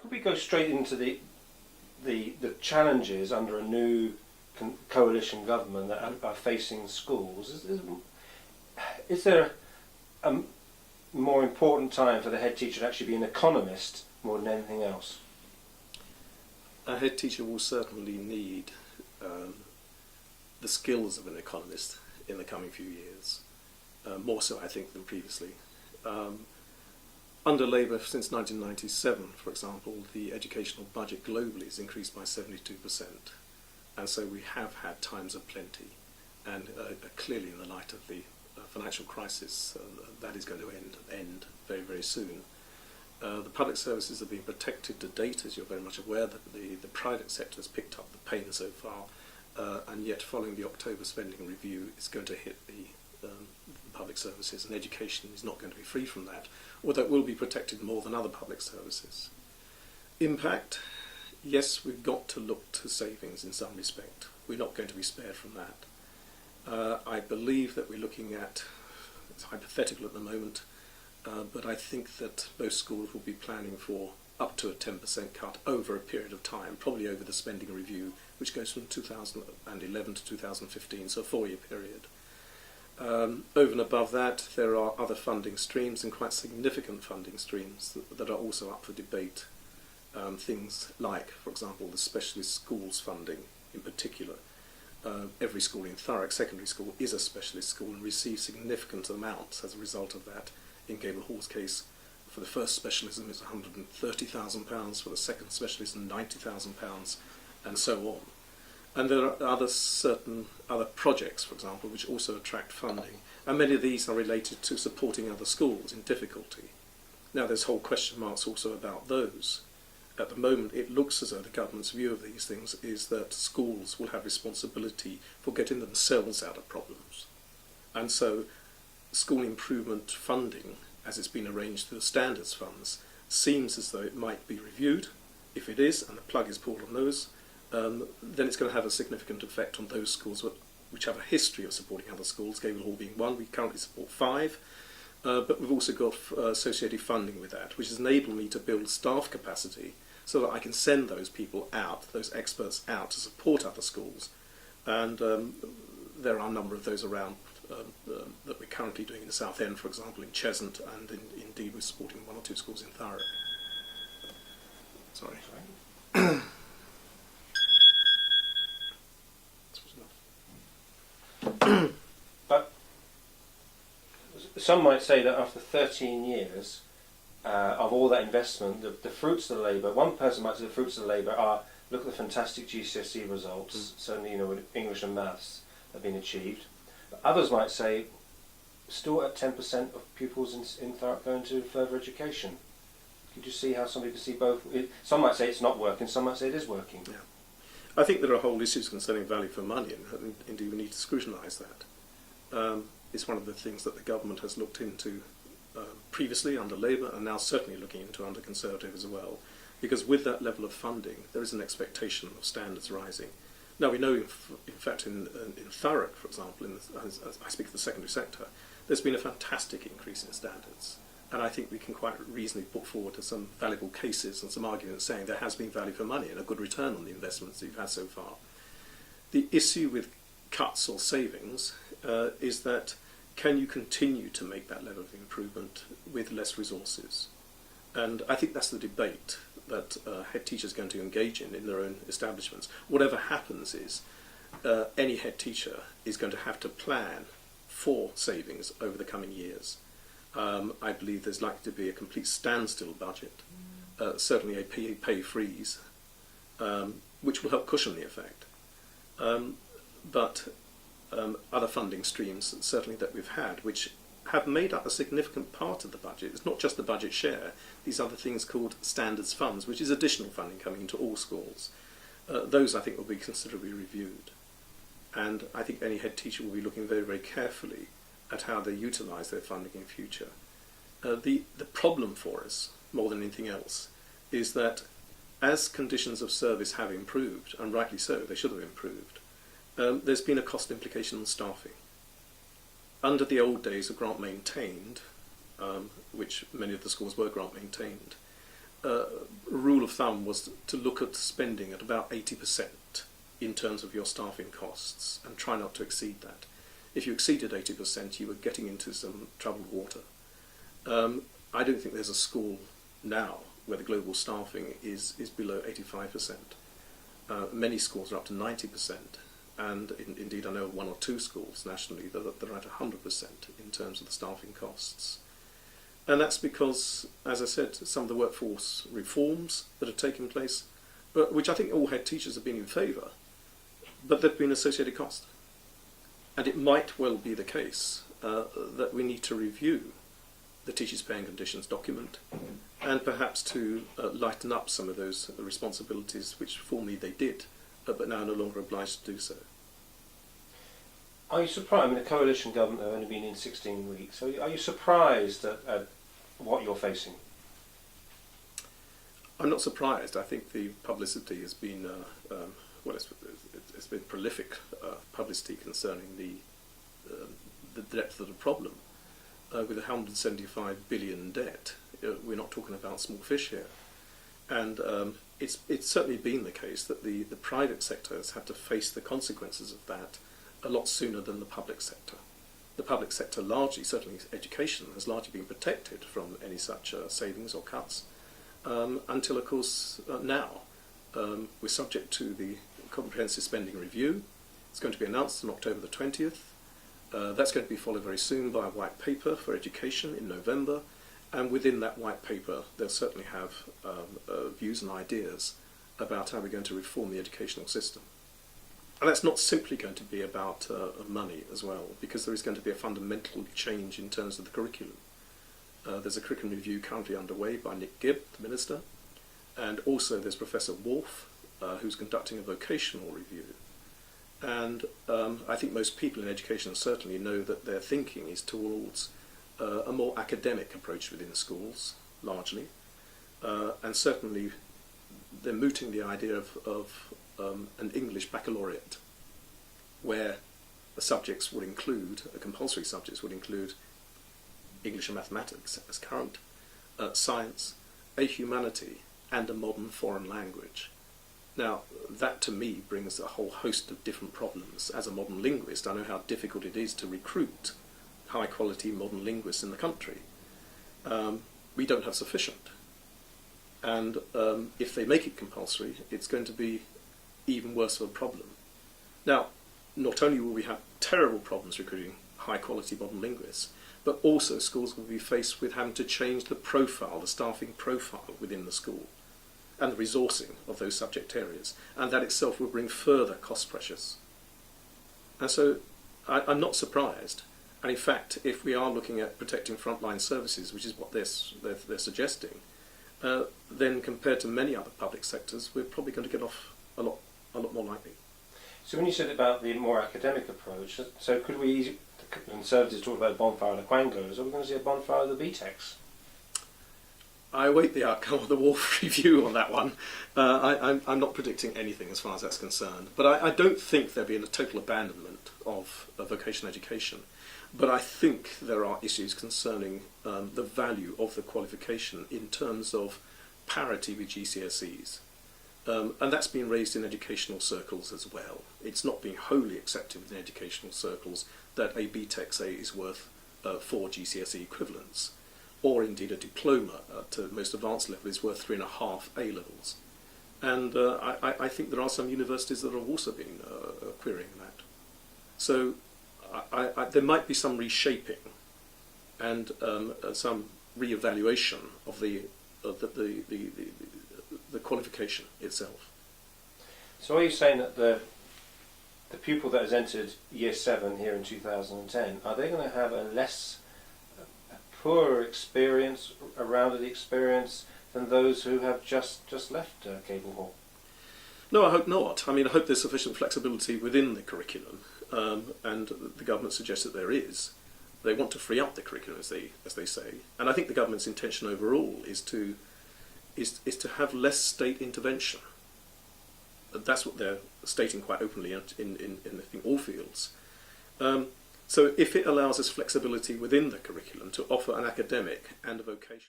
Could we go straight into the challenges under a new coalition government that are facing schools? Is there a more important time for the head teacher to actually be an economist more than anything else? A head teacher will certainly need the skills of an economist in the coming few years, more so I think than previously. Under Labour since 1997, for example, the educational budget globally has increased by 72%, and so we have had times of plenty, and clearly in the light of the financial crisis that is going to end very, very soon. The public services have been protected to date, as you're very much aware, that the private sector has picked up the pain so far, and yet following the October spending review, it's going to hit the public services, and education is not going to be free from that, although it will be protected more than other public services. Impact, yes, we've got to look to savings in some respect. We're not going to be spared from that. I believe that we're looking at, it's hypothetical at the moment, but I think that most schools will be planning for up to a 10% cut over a period of time, probably over the spending review, which goes from 2011 to 2015, so a 4-year period. Over and above that, there are other funding streams, and quite significant funding streams that are also up for debate. Things like, for example, the specialist schools funding in particular. Every school in Thurrock Secondary School is a specialist school and receives significant amounts as a result of that. In Gable Hall's case, for the first specialism it's £130,000, for the second specialism £90,000, and so on. And there are certain other projects, for example, which also attract funding, and many of these are related to supporting other schools in difficulty. Now there's whole question marks also about those. At the moment it looks as though the government's view of these things is that schools will have responsibility for getting themselves out of problems. And so school improvement funding, as it's been arranged through the standards funds, seems as though it might be reviewed. If it is, and the plug is pulled on those, then it's going to have a significant effect on those schools which have a history of supporting other schools, Gable Hall being one. We currently support 5, but we've also got associated funding with that, which has enabled me to build staff capacity so that I can send those people out, those experts out, to support other schools. And there are a number of those around that we're currently doing in the South End, for example, in Cheshunt, and indeed we're supporting 1 or 2 schools in Thurrock. Sorry. But some might say that after 13 years of all that investment, the fruits of the labour, one person might say the fruits of the labour are, look at the fantastic GCSE results, certainly with English and maths have been achieved. But others might say, still at 10% of pupils in Thurrock going to further education. Could you see how somebody could see both? Some might say it's not working, some might say it is working. Yeah. I think there are whole issues concerning value for money, and indeed we need to scrutinise that. It's one of the things that the government has looked into previously under Labour, and now certainly looking into under Conservative as well, because with that level of funding there is an expectation of standards rising. Now we know in fact in Thurrock, for example, as I speak of the secondary sector, there's been a fantastic increase in standards, and I think we can quite reasonably put forward some valuable cases and some arguments saying there has been value for money and a good return on the investments that you've had so far. The issue with cuts or savings is that can you continue to make that level of improvement with less resources? And I think that's the debate that head teachers are going to engage in their own establishments. Whatever happens is any head teacher is going to have to plan for savings over the coming years. I believe there's likely to be a complete standstill budget, certainly a pay freeze, which will help cushion the effect. But other funding streams, certainly that we've had, which have made up a significant part of the budget. It's not just the budget share, these other things called standards funds, which is additional funding coming into all schools. Those I think will be considerably reviewed. And I think any head teacher will be looking very, very carefully at how they utilise their funding in future. The problem for us, more than anything else, is that as conditions of service have improved, and rightly so, they should have improved, there's been a cost implication on staffing. Under the old days of grant maintained, which many of the schools were grant maintained, rule of thumb was to look at spending at about 80% in terms of your staffing costs and try not to exceed that. If you exceeded 80%, you were getting into some troubled water. I don't think there's a school now where the global staffing is below 85%. Many schools are up to 90%, and indeed I know of one or two schools nationally that are at 100% in terms of the staffing costs. And that's because, as I said, some of the workforce reforms that have taken place, but which I think all head teachers have been in favour, but there have been associated costs. And it might well be the case that we need to review the teachers' pay and conditions document, and perhaps to lighten up some of those responsibilities which formerly they did, but now are no longer obliged to do so. Are you surprised? I mean, the coalition government have only been in 16 weeks. Are you surprised at what you're facing? I'm not surprised. I think the publicity has been, it's been prolific publicity concerning the depth of the problem. With 175 billion debt, we're not talking about small fish here. And it's certainly been the case that the private sector has had to face the consequences of that a lot sooner than the public sector. The public sector largely, certainly education, has largely been protected from any such savings or cuts until, of course, now we're subject to the comprehensive spending review. It's going to be announced on October the 20th. That's going to be followed very soon by a white paper for education in November, and within that white paper they'll certainly have views and ideas about how we're going to reform the educational system. And that's not simply going to be about money as well, because there is going to be a fundamental change in terms of the curriculum. There's a curriculum review currently underway by Nick Gibb, the Minister, and also there's Professor Wolf, who's conducting a vocational review. And I think most people in education certainly know that their thinking is towards a more academic approach within schools, largely. And certainly they're mooting the idea of an English baccalaureate, where the subjects would include, compulsory subjects would include English and mathematics as current, science, a humanity, and a modern foreign language. Now, that to me brings a whole host of different problems. As a modern linguist, I know how difficult it is to recruit high-quality modern linguists in the country. We don't have sufficient. And if they make it compulsory, it's going to be even worse of a problem. Now, not only will we have terrible problems recruiting high-quality modern linguists, but also schools will be faced with having to change the profile, the staffing profile within the school, and the resourcing of those subject areas, and that itself will bring further cost pressures. And so I'm not surprised, and in fact, if we are looking at protecting frontline services, which is what they're suggesting, then compared to many other public sectors, we're probably going to get off a lot more lightly. So when you said about the more academic approach, so could we, the Conservatives talked about Bonfire and the Quangos, are we going to see a Bonfire of the BTECs? I await the outcome of the Wolf review on that one. I'm not predicting anything as far as that's concerned. But I don't think there'll be a total abandonment of vocational education. But I think there are issues concerning the value of the qualification in terms of parity with GCSEs. And that's been raised in educational circles as well. It's not being wholly accepted within educational circles that a BTEC, say, is worth 4 GCSE equivalents, or indeed a diploma at the most advanced level is worth 3.5 A levels. And I think there are some universities that have also been querying that. So there might be some reshaping and some re-evaluation of the qualification itself. So are you saying that the pupil that has entered Year 7 here in 2010, are they going to have a poorer experience, a rounded experience, than those who have just left Gable Hall? No, I hope not. I mean, I hope there's sufficient flexibility within the curriculum, and the government suggests that there is. They want to free up the curriculum, as they say, and I think the government's intention overall is to have less state intervention. That's what they're stating quite openly in I think all fields. So if it allows us flexibility within the curriculum to offer an academic and a vocational